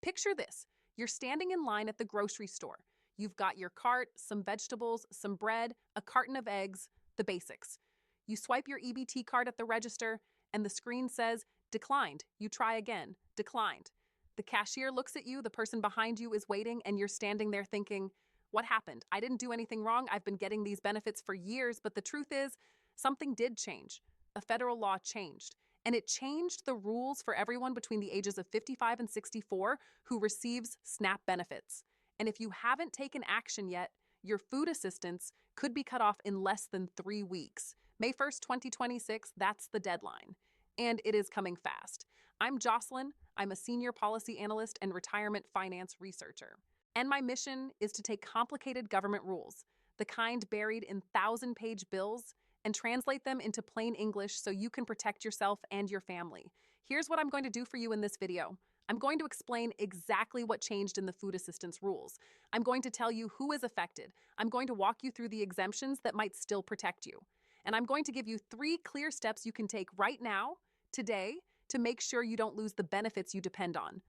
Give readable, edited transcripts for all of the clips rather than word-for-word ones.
Picture this. You're standing in line at the grocery store. You've got your cart, some vegetables, some bread, a carton of eggs, the basics. You swipe your EBT card at the register, and the screen says, declined. You try again, declined. The cashier looks at you, the person behind you is waiting, and you're standing there thinking, what happened? I didn't do anything wrong. I've been getting these benefits for years, but the truth is, something did change. A federal law changed. And it changed the rules for everyone between the ages of 55 and 64 who receives SNAP benefits. And if you haven't taken action yet, your food assistance could be cut off in less than 3 weeks. May 1st, 2026, that's the deadline. And it is coming fast. I'm Jocelyn. I'm a senior policy analyst and retirement finance researcher. And my mission is to take complicated government rules, the kind buried in 1,000-page bills, and translate them into plain English so you can protect yourself and your family. Here's what I'm going to do for you in this video. I'm going to explain exactly what changed in the food assistance rules. I'm going to tell you who is affected. I'm going to walk you through the exemptions that might still protect you. And I'm going to give you 3 clear steps you can take right now, today, to make sure you don't lose the benefits you depend on.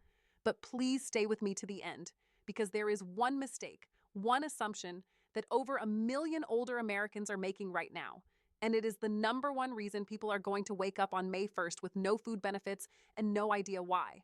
But please stay with me to the end, because there is one mistake, one assumption that over 1 million older Americans are making right now. And it is the #1 reason people are going to wake up on May 1st with no food benefits and no idea why.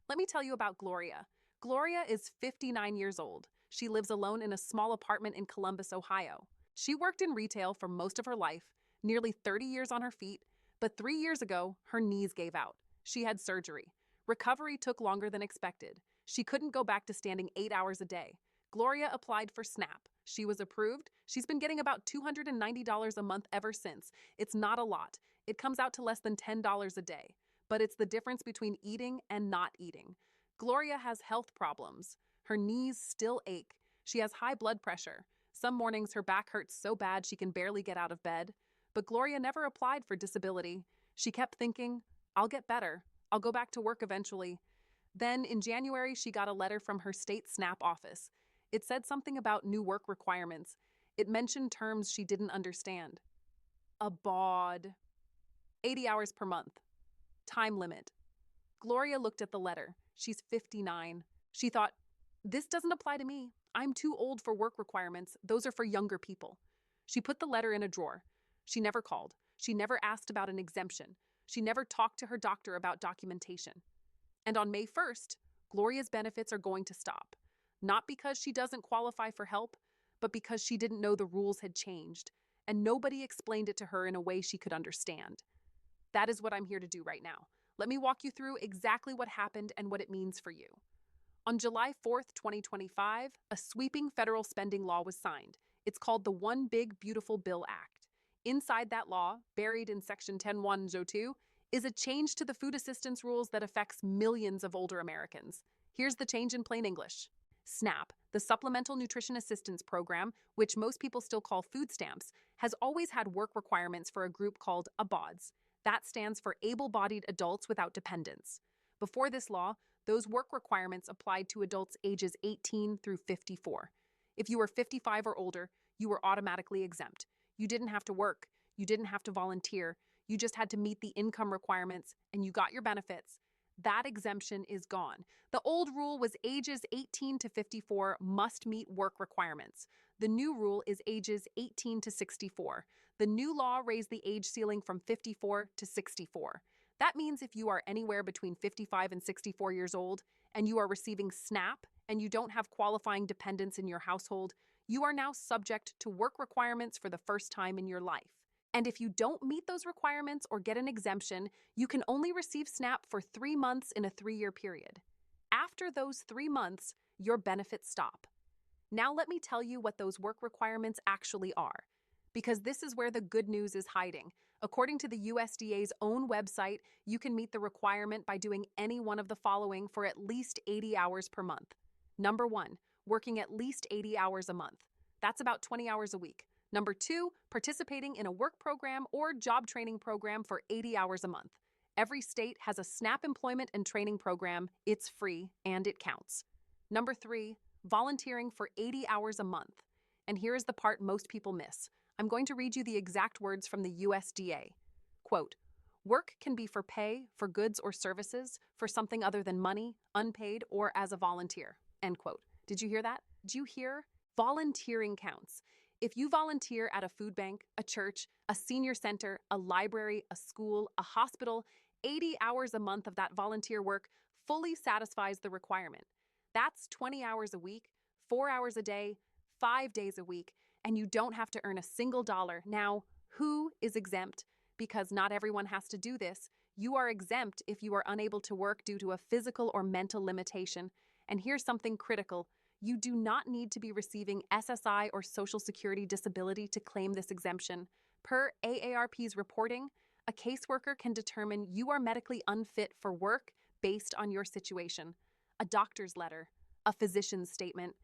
Let me tell you about Gloria. Gloria is 59 years old. She lives alone in a small apartment in Columbus, Ohio. She worked in retail for most of her life, nearly 30 years on her feet, but 3 years ago, her knees gave out. She had surgery. Recovery took longer than expected. She couldn't go back to standing 8 hours a day. Gloria applied for SNAP. She was approved. She's been getting about $290 a month ever since. It's not a lot. It comes out to less than $10 a day. But it's the difference between eating and not eating. Gloria has health problems. Her knees still ache. She has high blood pressure. Some mornings her back hurts so bad she can barely get out of bed. But Gloria never applied for disability. She kept thinking, I'll get better. I'll go back to work eventually. Then in January, she got a letter from her state SNAP office. It said something about new work requirements. It mentioned terms she didn't understand. ABAWD. 80 hours per month. Time limit. Gloria looked at the letter. She's 59. She thought, this doesn't apply to me. I'm too old for work requirements. Those are for younger people. She put the letter in a drawer. She never called. She never asked about an exemption. She never talked to her doctor about documentation. And on May 1st, Gloria's benefits are going to stop. Not because she doesn't qualify for help, but because she didn't know the rules had changed, and nobody explained it to her in a way she could understand. That is what I'm here to do right now. Let me walk you through exactly what happened and what it means for you. On July 4th, 2025, a sweeping federal spending law was signed. It's called the One Big Beautiful Bill Act. Inside that law, buried in Section 10102, is a change to the food assistance rules that affects millions of older Americans. Here's the change in plain English. SNAP, the Supplemental Nutrition Assistance Program, which most people still call food stamps, has always had work requirements for a group called ABAWDs. That stands for Able-Bodied Adults Without Dependents. Before this law, those work requirements applied to adults ages 18 through 54. If you were 55 or older, you were automatically exempt. You didn't have to work. You didn't have to volunteer. You just had to meet the income requirements, and you got your benefits. That exemption is gone. The old rule was ages 18 to 54 must meet work requirements. The new rule is ages 18 to 64. The new law raised the age ceiling from 54 to 64. That means if you are anywhere between 55 and 64 years old, and you are receiving SNAP, and you don't have qualifying dependents in your household, you are now subject to work requirements for the first time in your life. And if you don't meet those requirements or get an exemption, you can only receive SNAP for 3 months in a 3-year period. After those 3 months, your benefits stop. Now let me tell you what those work requirements actually are, because this is where the good news is hiding. According to the USDA's own website, you can meet the requirement by doing any one of the following for at least 80 hours per month. Number 1, working at least 80 hours a month. That's about 20 hours a week. Number 2, participating in a work program or job training program for 80 hours a month. Every state has a SNAP employment and training program. It's free and it counts. Number 3, volunteering for 80 hours a month. And here is the part most people miss. I'm going to read you the exact words from the USDA. Quote, Work can be for pay, for goods or services, for something other than money, unpaid, or as a volunteer. End quote. Did you hear that? Did you hear? Volunteering counts. If you volunteer at a food bank, a church, a senior center, a library, a school, a hospital, 80 hours a month of that volunteer work fully satisfies the requirement. That's 20 hours a week, 4 hours a day, 5 days a week, and you don't have to earn a single dollar. Now, who is exempt? Because not everyone has to do this. You are exempt if you are unable to work due to a physical or mental limitation. And here's something critical. You do not need to be receiving SSI or Social Security disability to claim this exemption. Per AARP's reporting, a caseworker can determine you are medically unfit for work based on your situation. A doctor's letter, a physician's statement,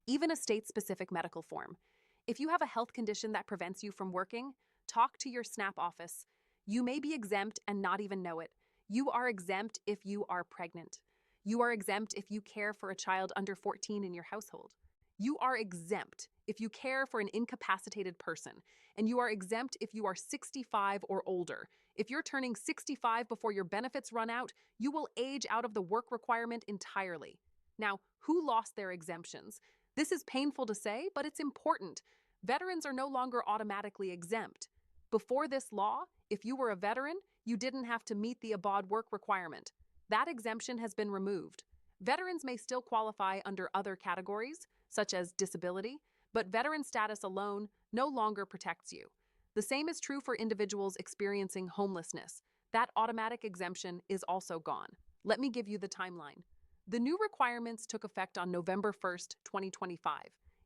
even a state-specific medical form. If you have a health condition that prevents you from working, talk to your SNAP office. You may be exempt and not even know it. You are exempt if you are pregnant. You are exempt if you care for a child under 14 in your household. You are exempt if you care for an incapacitated person, and you are exempt if you are 65 or older. If you're turning 65 before your benefits run out, you will age out of the work requirement entirely. Now, who lost their exemptions? This is painful to say, but it's important. Veterans are no longer automatically exempt. Before this law, if you were a veteran, you didn't have to meet the ABAWD work requirement. That exemption has been removed. Veterans may still qualify under other categories, such as disability, but veteran status alone no longer protects you. The same is true for individuals experiencing homelessness. That automatic exemption is also gone. Let me give you the timeline. The new requirements took effect on November 1st, 2025.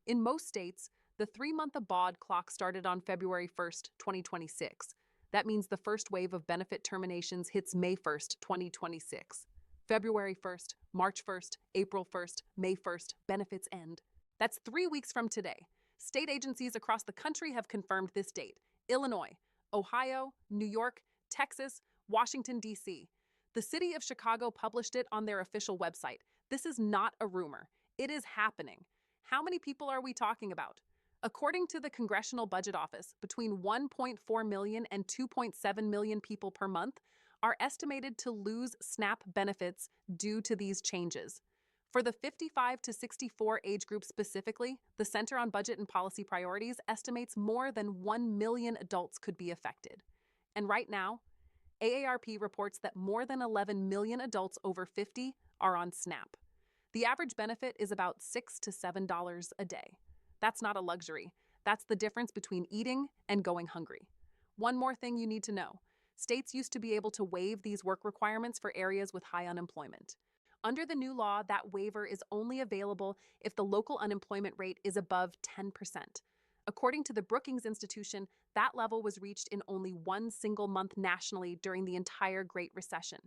In most states, the 3-month ABAWD clock started on February 1st, 2026. That means the first wave of benefit terminations hits May 1st, 2026. February 1st, March 1st, April 1st, May 1st, benefits end. That's 3 weeks from today. State agencies across the country have confirmed this date. Illinois, Ohio, New York, Texas, Washington, D.C. The city of Chicago published it on their official website. This is not a rumor. It is happening. How many people are we talking about? According to the Congressional Budget Office, between 1.4 million and 2.7 million people per month are estimated to lose SNAP benefits due to these changes. For the 55 to 64 age group specifically, the Center on Budget and Policy Priorities estimates more than 1 million adults could be affected. And right now, AARP reports that more than 11 million adults over 50 are on SNAP. The average benefit is about $6 to $7 a day. That's not a luxury. That's the difference between eating and going hungry. One more thing you need to know. States used to be able to waive these work requirements for areas with high unemployment. Under the new law, that waiver is only available if the local unemployment rate is above 10%. According to the Brookings Institution, that level was reached in only one single month nationally during the entire Great Recession.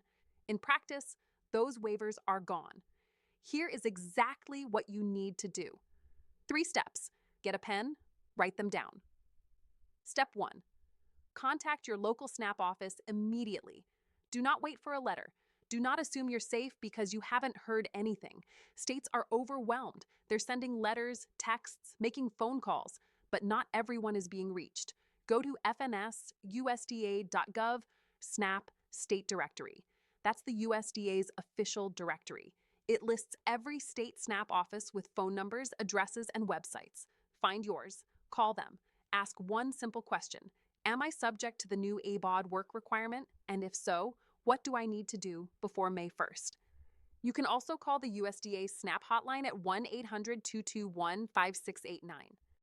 In practice, those waivers are gone. Here is exactly what you need to do. 3 steps. Get a pen, write them down. Step 1. Contact your local SNAP office immediately. Do not wait for a letter. Do not assume you're safe because you haven't heard anything. States are overwhelmed. They're sending letters, texts, making phone calls, but not everyone is being reached. Go to fns.usda.gov SNAP State Directory. That's the USDA's official directory. It lists every state SNAP office with phone numbers, addresses, and websites. Find yours, call them, ask one simple question. Am I subject to the new ABAWD work requirement? And if so, what do I need to do before May 1st? You can also call the USDA SNAP hotline at 1-800-221-5689.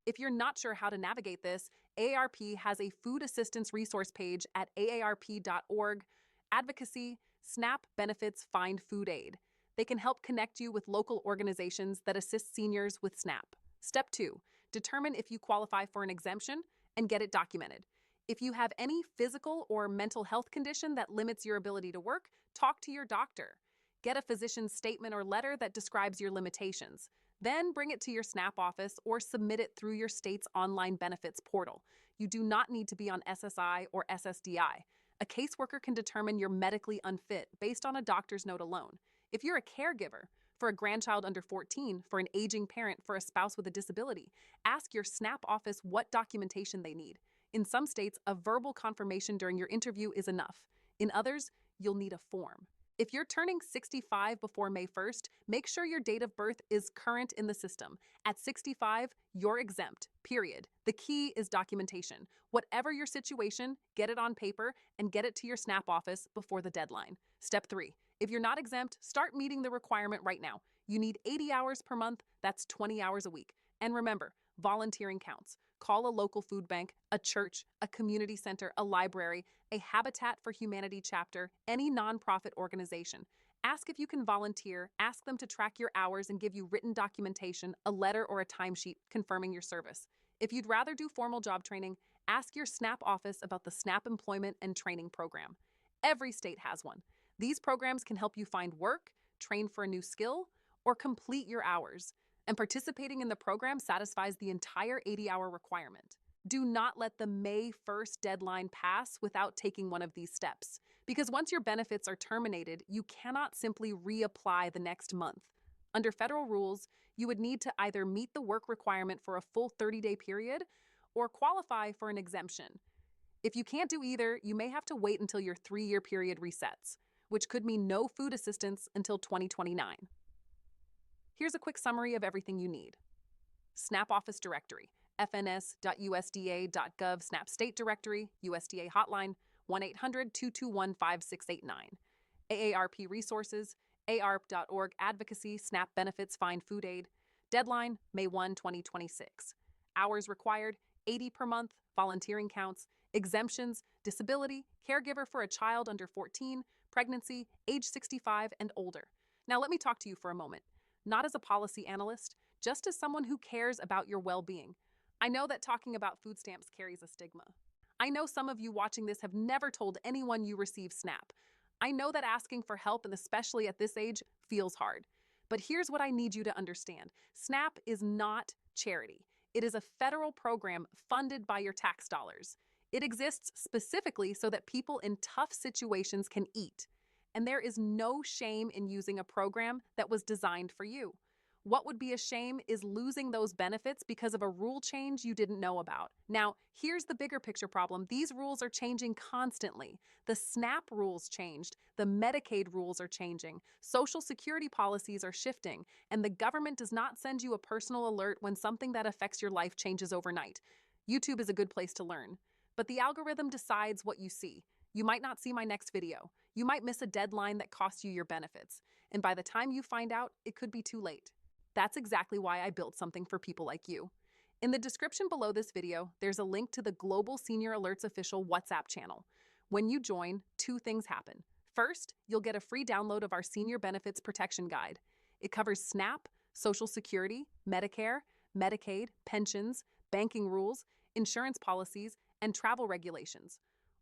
If you're not sure how to navigate this, AARP has a food assistance resource page at aarp.org. Advocacy, SNAP benefits find food aid. They can help connect you with local organizations that assist seniors with SNAP. Step 2, determine if you qualify for an exemption and get it documented. If you have any physical or mental health condition that limits your ability to work, talk to your doctor. Get a physician's statement or letter that describes your limitations. Then bring it to your SNAP office or submit it through your state's online benefits portal. You do not need to be on SSI or SSDI. A caseworker can determine you're medically unfit based on a doctor's note alone. If you're a caregiver, for a grandchild under 14, for an aging parent, for a spouse with a disability, ask your SNAP office what documentation they need. In some states, a verbal confirmation during your interview is enough. In others, you'll need a form. If you're turning 65 before May 1st, make sure your date of birth is current in the system. At 65, you're exempt, period. The key is documentation. Whatever your situation, get it on paper and get it to your SNAP office before the deadline. Step 3. If you're not exempt, start meeting the requirement right now. You need 80 hours per month, that's 20 hours a week. And remember, volunteering counts. Call a local food bank, a church, a community center, a library, a Habitat for Humanity chapter, any nonprofit organization. Ask if you can volunteer, ask them to track your hours and give you written documentation, a letter or a timesheet confirming your service. If you'd rather do formal job training, ask your SNAP office about the SNAP Employment and Training Program. Every state has one. These programs can help you find work, train for a new skill, or complete your hours. And participating in the program satisfies the entire 80-hour requirement. Do not let the May 1st deadline pass without taking one of these steps, because once your benefits are terminated, you cannot simply reapply the next month. Under federal rules, you would need to either meet the work requirement for a full 30-day period or qualify for an exemption. If you can't do either, you may have to wait until your 3-year period resets, which could mean no food assistance until 2029. Here's a quick summary of everything you need. SNAP Office Directory, fns.usda.gov SNAP State Directory, USDA Hotline, 1-800-221-5689. AARP Resources, aarp.org Advocacy, SNAP Benefits Find Food Aid. Deadline, May 1, 2026. Hours required, 80 per month, volunteering counts, exemptions, disability, caregiver for a child under 14, pregnancy, age 65 and older. Now let me talk to you for a moment. Not as a policy analyst, just as someone who cares about your well-being. I know that talking about food stamps carries a stigma. I know some of you watching this have never told anyone you receive SNAP. I know that asking for help, and especially at this age, feels hard. But here's what I need you to understand. SNAP is not charity. It is a federal program funded by your tax dollars. It exists specifically so that people in tough situations can eat. And there is no shame in using a program that was designed for you. What would be a shame is losing those benefits because of a rule change you didn't know about. Now, here's the bigger picture problem. These rules are changing constantly. The SNAP rules changed. The Medicaid rules are changing. Social Security policies are shifting. And the government does not send you a personal alert when something that affects your life changes overnight. YouTube is a good place to learn. But the algorithm decides what you see. You might not see my next video. You might miss a deadline that costs you your benefits. And by the time you find out, it could be too late. That's exactly why I built something for people like you. In the description below this video, there's a link to the Global Senior Alerts official WhatsApp channel. When you join, 2 things happen. First, you'll get a free download of our Senior Benefits Protection Guide. It covers SNAP, Social Security, Medicare, Medicaid, pensions, banking rules, insurance policies, and travel regulations.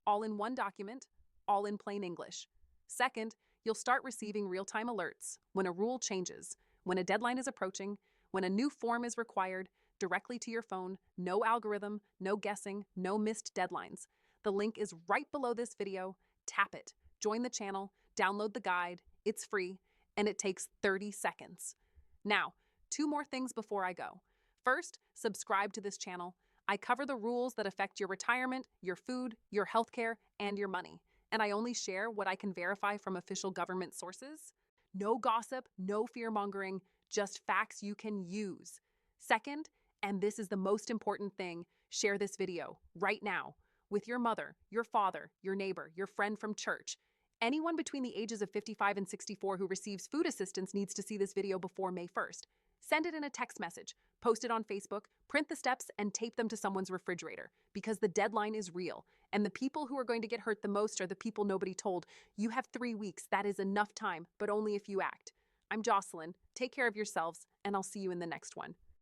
All in one document, all in plain English. Second, you'll start receiving real-time alerts when a rule changes, when a deadline is approaching, when a new form is required, directly to your phone, no algorithm, no guessing, no missed deadlines. The link is right below this video. Tap it, join the channel, download the guide. It's free, and it takes 30 seconds. Now, 2 more things before I go. First, subscribe to this channel. I cover the rules that affect your retirement, your food, your healthcare, and your money. And I only share what I can verify from official government sources. No gossip, no fear-mongering, just facts you can use. Second, and this is the most important thing, share this video right now with your mother, your father, your neighbor, your friend from church. Anyone between the ages of 55 and 64 who receives food assistance needs to see this video before May 1st. Send it in a text message, post it on Facebook, print the steps, and tape them to someone's refrigerator, because the deadline is real, and the people who are going to get hurt the most are the people nobody told. You have 3 weeks. That is enough time, but only if you act. I'm Jocelyn. Take care of yourselves, and I'll see you in the next one.